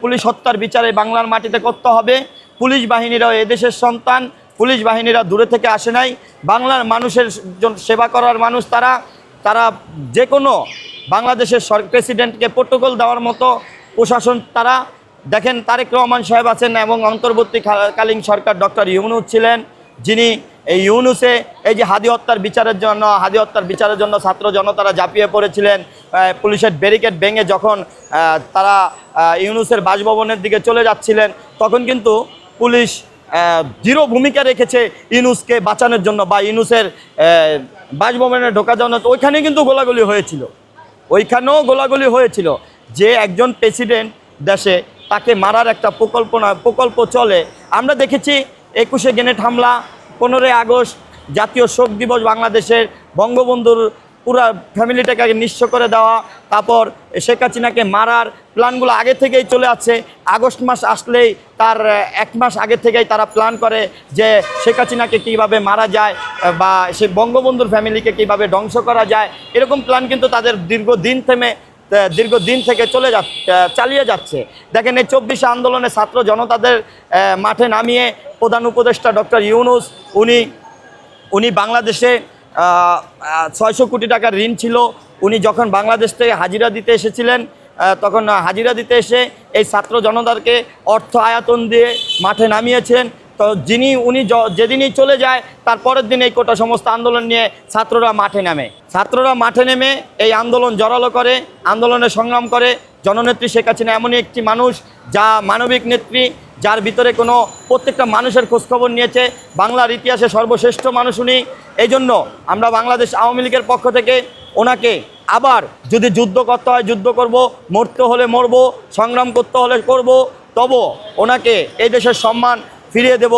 Police হত্যার বিচারে বাংলার মাটিতে করতে হবে। পুলিশ বাহিনীরাও এদেশের সন্তান, পুলিশ বাহিনীরা দূরে থেকে আসে নাই, বাংলার মানুষের সেবা করার মানুষ তারা। তারা যে কোনো বাংলাদেশের প্রেসিডেন্টকে প্রোটোকল দেওয়ার মতো প্রশাসন তারা। দেখেন তারেক রহমান সাহেব আছেন এবং অন্তর্বর্তীকালীন সরকার ডক্টর ইউনূস ছিলেন, যিনি এই ইউনূসে এই যে হাদি হত্যার বিচারের জন্য ছাত্র জনতারা ঝাঁপিয়ে পড়েছিলেন। পুলিশের ব্যারিকেড ভেঙে যখন তারা ইউনূসের বাসভবনের দিকে চলে যাচ্ছিলেন, তখন কিন্তু পুলিশ দৃঢ় ভূমিকা রেখেছে ইউনূসকে বাঁচানোর জন্য বা ইউনূসের বাসভবনে ঢোকা জন্য। ওইখানে কিন্তু গোলাগুলি হয়েছিল, ওইখানেও গোলাগুলি হয়েছিল। যে একজন প্রেসিডেন্ট দেশে, তাকে মারার একটা প্রকল্প চলে। আমরা দেখেছি 21শে গ্রেনেড হামলা, 15ই আগস্ট জাতীয় শোক দিবস, বাংলাদেশের বঙ্গবন্ধুর পুরা ফ্যামিলিটাকে নিঃস্ব করে দেওয়া, তারপর শেখ হাসিনাকে মারার প্ল্যানগুলো আগে থেকেই চলে আসছে। আগস্ট মাস আসলেই তার 1 মাস আগে থেকেই তারা প্ল্যান করে যে শেখ হাসিনাকে কীভাবে মারা যায় বা সে বঙ্গবন্ধুর ফ্যামিলিকে কীভাবে ধ্বংস করা যায়, এরকম প্ল্যান কিন্তু তাদের দীর্ঘদিন থেকে চালিয়ে যাচ্ছে। দেখেন এই 24 আন্দোলনে ছাত্র জনতাদের মাঠে নামিয়ে প্রধান উপদেষ্টা ডক্টর ইউনূস উনি বাংলাদেশে 600 কোটি টাকার ঋণ ছিল। উনি যখন বাংলাদেশ থেকে হাজিরা দিতে এসেছিলেন, তখন হাজিরা দিতে এসে এই ছাত্র জনতাকে অর্থ আয়তন দিয়ে মাঠে নামিয়েছেন। তো উনি যেদিনই চলে যায়, তার পরের দিন এই কোটা সমস্ত আন্দোলন নিয়ে ছাত্ররা মাঠে নেমে এই আন্দোলন জোরালো করে, আন্দোলনে সংগ্রাম করে। জননেত্রী শেখ হাসিনা এমনই একটি মানুষ, যা মানবিক নেত্রী, যার ভিতরে প্রত্যেকটা মানুষের খোঁজখবর নিয়েছে। বাংলার ইতিহাসে সর্বশ্রেষ্ঠ মানুষ উনি। এই জন্য আমরা বাংলাদেশ আওয়ামী লীগের পক্ষ থেকে ওনাকে আবার যদি যুদ্ধ করতে হয় যুদ্ধ করব, মরতে হলে মরব, সংগ্রাম করতে হলে করব, তবু ওনাকে এই দেশের সম্মান ফিরিয়ে দেব।